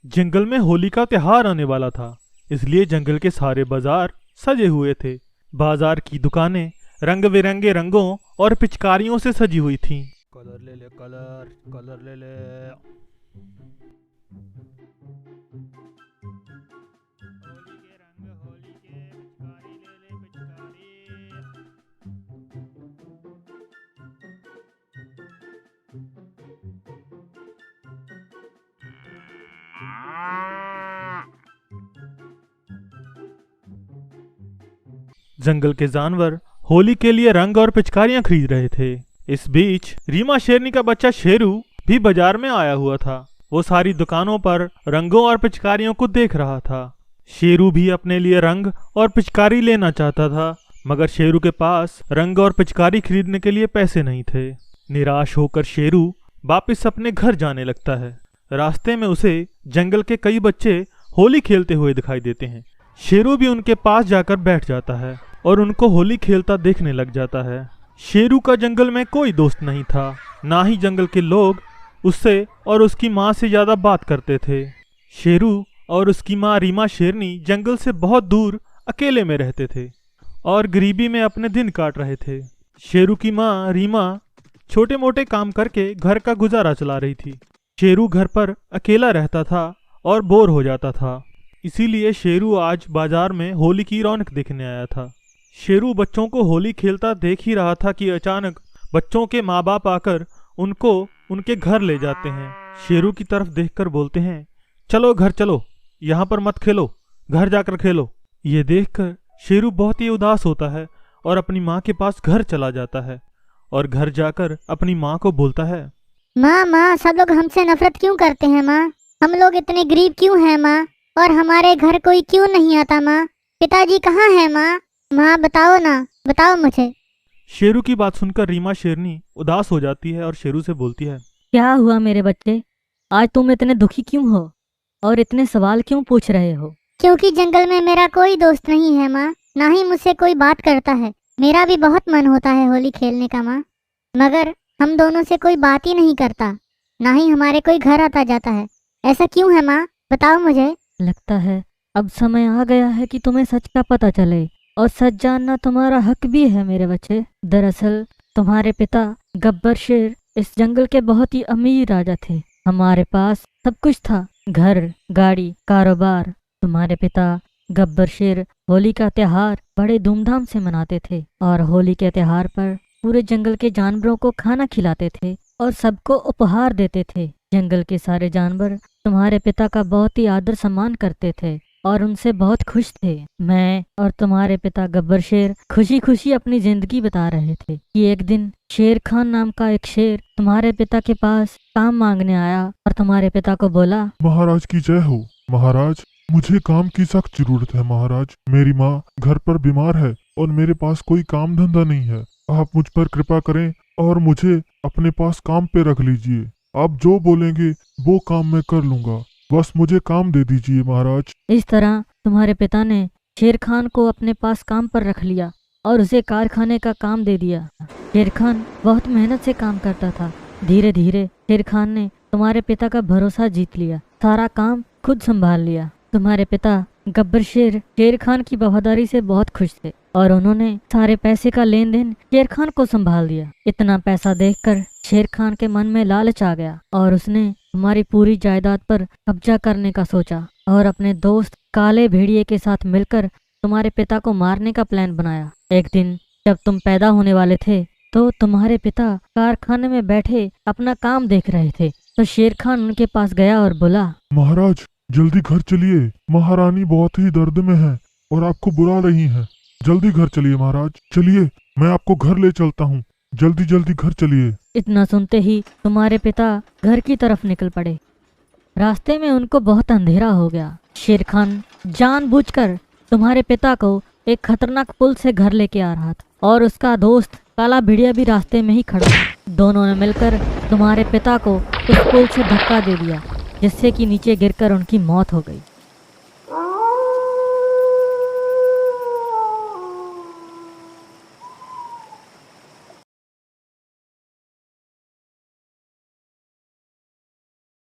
जंगल में होली का त्योहार आने वाला था, इसलिए जंगल के सारे बाजार सजे हुए थे। बाजार की दुकानें रंग बिरंगे रंगों और पिचकारियों से सजी हुई थीं। कलर ले ले, कलर कलर ले ले। होली के रंग, होली के पिचकारी ले ले, पिचकारी। जंगल के जानवर होली के लिए रंग और पिचकारियां खरीद रहे थे। इस बीच रीमा शेरनी का बच्चा शेरू भी बाजार में आया हुआ था। वो सारी दुकानों पर रंगों और पिचकारियों को देख रहा था। शेरू भी अपने लिए रंग और पिचकारी लेना चाहता था, मगर शेरू के पास रंग और पिचकारी खरीदने के लिए पैसे नहीं थे। निराश होकर शेरू वापस अपने घर जाने लगता है। रास्ते में उसे जंगल के कई बच्चे होली खेलते हुए दिखाई देते हैं। शेरू भी उनके पास जाकर बैठ जाता है और उनको होली खेलता देखने लग जाता है। शेरू का जंगल में कोई दोस्त नहीं था, ना ही जंगल के लोग उससे और उसकी माँ से ज्यादा बात करते थे। शेरू और उसकी माँ रीमा शेरनी जंगल से बहुत दूर अकेले में रहते थे और गरीबी में अपने दिन काट रहे थे। शेरू की माँ रीमा छोटे मोटे काम करके घर का गुजारा चला रही थी। शेरू घर पर अकेला रहता था और बोर हो जाता था, इसीलिए शेरू आज बाजार में होली की रौनक देखने आया था। शेरू बच्चों को होली खेलता देख ही रहा था कि अचानक बच्चों के माँ बाप आकर उनको उनके घर ले जाते हैं। शेरू की तरफ देखकर बोलते हैं, चलो घर चलो, यहाँ पर मत खेलो, घर जाकर खेलो। ये देखकर शेरू बहुत ही उदास होता है और अपनी माँ के पास घर चला जाता है और घर जाकर अपनी माँ को बोलता है, माँ माँ सब लोग हमसे नफरत क्यों करते हैं माँ? हम लोग इतने गरीब क्यों हैं माँ? और हमारे घर कोई क्यों नहीं आता माँ? पिताजी कहाँ हैं माँ? माँ बताओ ना, बताओ मुझे। शेरू की बात सुनकर रीमा शेरनी उदास हो जाती है और शेरू से बोलती है, क्या हुआ मेरे बच्चे? आज तुम इतने दुखी क्यों हो और इतने सवाल क्यों पूछ रहे हो? क्योंकि जंगल में मेरा कोई दोस्त नहीं है माँ, ना ही मुझसे कोई बात करता है। मेरा भी बहुत मन होता है होली खेलने का माँ, मगर हम दोनों से कोई बात ही नहीं करता, ना ही हमारे कोई घर आता जाता है। ऐसा क्यों है माँ, बताओ मुझे। लगता है अब समय आ गया है कि तुम्हें सच का पता चले, और सच जानना तुम्हारा हक भी है मेरे बच्चे। दरअसल तुम्हारे पिता गब्बर शेर इस जंगल के बहुत ही अमीर राजा थे। हमारे पास सब कुछ था, घर, गाड़ी, कारोबार। तुम्हारे पिता गब्बर शेर होली का त्योहार बड़े धूमधाम से मनाते थे और होली के त्योहार पर पूरे जंगल के जानवरों को खाना खिलाते थे और सबको उपहार देते थे। जंगल के सारे जानवर तुम्हारे पिता का बहुत ही आदर सम्मान करते थे और उनसे बहुत खुश थे। मैं और तुम्हारे पिता गब्बर शेर खुशी खुशी अपनी जिंदगी बता रहे थे कि एक दिन शेर खान नाम का एक शेर तुम्हारे पिता के पास काम मांगने आया और तुम्हारे पिता को बोला, महाराज की जय हो। महाराज, मुझे काम की सख्त जरूरत है। महाराज, मेरी माँ घर पर बीमार है और मेरे पास कोई काम धंधा नहीं है। आप मुझ पर कृपा करें और मुझे अपने पास काम पे रख लीजिए। आप जो बोलेंगे वो काम मैं कर लूंगा, बस मुझे काम दे दीजिए महाराज। इस तरह तुम्हारे पिता ने शेर खान को अपने पास काम पर रख लिया और उसे कारखाने का काम दे दिया। शेर खान बहुत मेहनत से काम करता था। धीरे धीरे शेर खान ने तुम्हारे पिता का भरोसा जीत लिया, सारा काम खुद संभाल लिया। तुम्हारे पिता गब्बर शेर शेर खान की वफादारी से बहुत खुश थे और उन्होंने सारे पैसे का लेन देन शेर खान को संभाल दिया। इतना पैसा देखकर शेर खान के मन में लालच आ गया और उसने तुम्हारी पूरी जायदाद पर कब्जा करने का सोचा और अपने दोस्त काले भेड़िए के साथ मिलकर तुम्हारे पिता को मारने का प्लान बनाया। एक दिन जब तुम पैदा होने वाले थे तो तुम्हारे पिता कारखाने में बैठे अपना काम देख रहे थे, तो शेर खान उनके पास गया और बोला, महाराज जल्दी घर चलिए, महारानी बहुत ही दर्द में है और आपको बुला रही हैं। जल्दी घर चलिए महाराज, चलिए मैं आपको घर ले चलता हूँ, जल्दी जल्दी घर चलिए। इतना सुनते ही तुम्हारे पिता घर की तरफ निकल पड़े। रास्ते में उनको बहुत अंधेरा हो गया। शेर खान जानबूझकर तुम्हारे पिता को एक खतरनाक पुल से घर लेके आ रहा था और उसका दोस्त काला भेड़िया भी रास्ते में ही खड़ा था। दोनों ने मिलकर तुम्हारे पिता को उस पुल से धक्का दे दिया, जिससे कि नीचे गिरकर उनकी मौत हो गई।